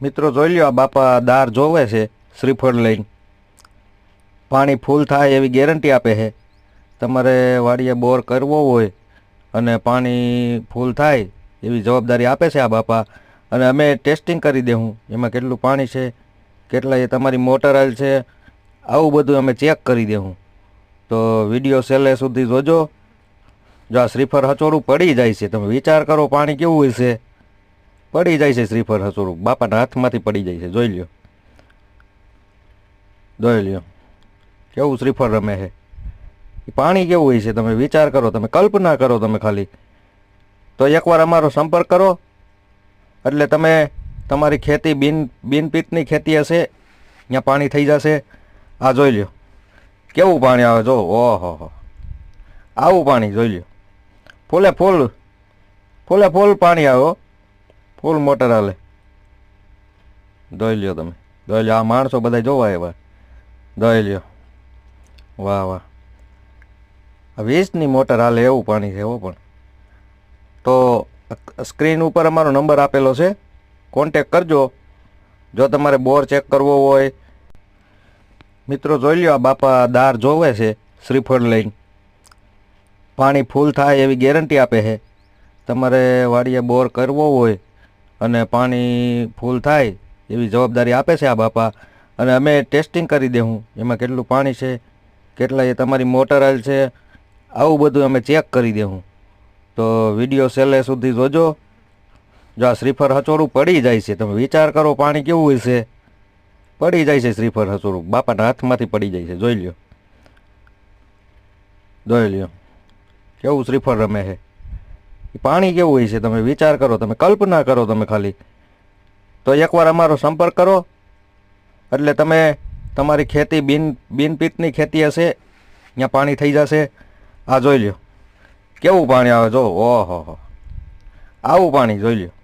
મિત્રો જોઈ લ્યો, આ બાપા દાર જોવે છે શ્રીફળ લઈને. પાણી ફૂલ થાય એવી ગેરંટી આપે છે. તમારે વાડીએ બોર કરવો હોય અને પાણી ફૂલ થાય એવી જવાબદારી આપે છે આ બાપા. અને અમે ટેસ્ટિંગ કરી દેવું એમાં કેટલું પાણી છે, કેટલા એ તમારી મોટર આવેલ છે, આવું બધું અમે ચેક કરી દેવું. તો વિડીયો છેલ્લે સુધી જોજો. જો આ શ્રીફળ હચોડું પડી જાય છે, તમે વિચાર કરો પાણી કેવું હશે. પડી જાય છે શ્રીફળ હચોડું, બાપાના હાથમાંથી પડી જાય છે. જોઈ લ્યો, જોઈ લ્યો કેવું શ્રીફળ રમે છે. પાણી કેવું હોય છે તમે વિચાર કરો, તમે કલ્પના કરો તમે ખાલી. તો એકવાર અમારો સંપર્ક કરો એટલે તમે તમારી ખેતી બિનપિતની ખેતી હશે ત્યાં પાણી થઈ જશે. આ જોઈ લ્યો કેવું પાણી આવે, જો ઓહો આવું પાણી જોઈ લ્યો. ફૂલે ફૂલ પાણી આવે, ફૂલ મોટર હાલે. જોઈ લ્યો તમે, જોઈ લ્યો. આ માણસો બધા જોવા એવા. જોઈ લ્યો, વાહ વાહ. 20ની મોટર હાલે એવું પાણી છે એવો. પણ તો સ્ક્રીન ઉપર અમારો નંબર આપેલો છે, કોન્ટેક કરજો જો તમારે બોર ચેક કરવો હોય. મિત્રો જોઈ લ્યો, આ બાપા દાર જોવે છે શ્રીફળ લઈને. પાણી ફૂલ થાય એવી ગેરંટી આપે છે. તમારે વાડીએ બોર કરવો હોય અને પાણી ફૂલ થાય એવી જવાબદારી આપે છે આ બાપા. અને અમે ટેસ્ટિંગ કરી દેવું એમાં કેટલું પાણી છે, કેટલા એ તમારી મોટર આવેલ છે, આવું બધું અમે ચેક કરી દેવું. તો વિડીયો છેલ્લે સુધી જોજો. જો આ શ્રીફળ હચોડું પડી જાય છે, તમે વિચાર કરો પાણી કેવું હશે. પડી જાય છે શ્રીફળ હચોડું, બાપાના હાથમાંથી પડી જાય છે. જોઈ લ્યો, જોઈ લ્યો કેવું શ્રીફળ રમે છે. પાણી કેવું હોય છે તમે વિચાર કરો, તમે કલ્પના કરો તમે ખાલી. તો એકવાર અમારો સંપર્ક કરો એટલે તમે તમારી ખેતી બિનપિતની ખેતી હશે ત્યાં પાણી થઈ જશે. આ જોઈ લ્યો કેવું પાણી આવે, જો ઓહો આવું પાણી જોઈ લ્યો.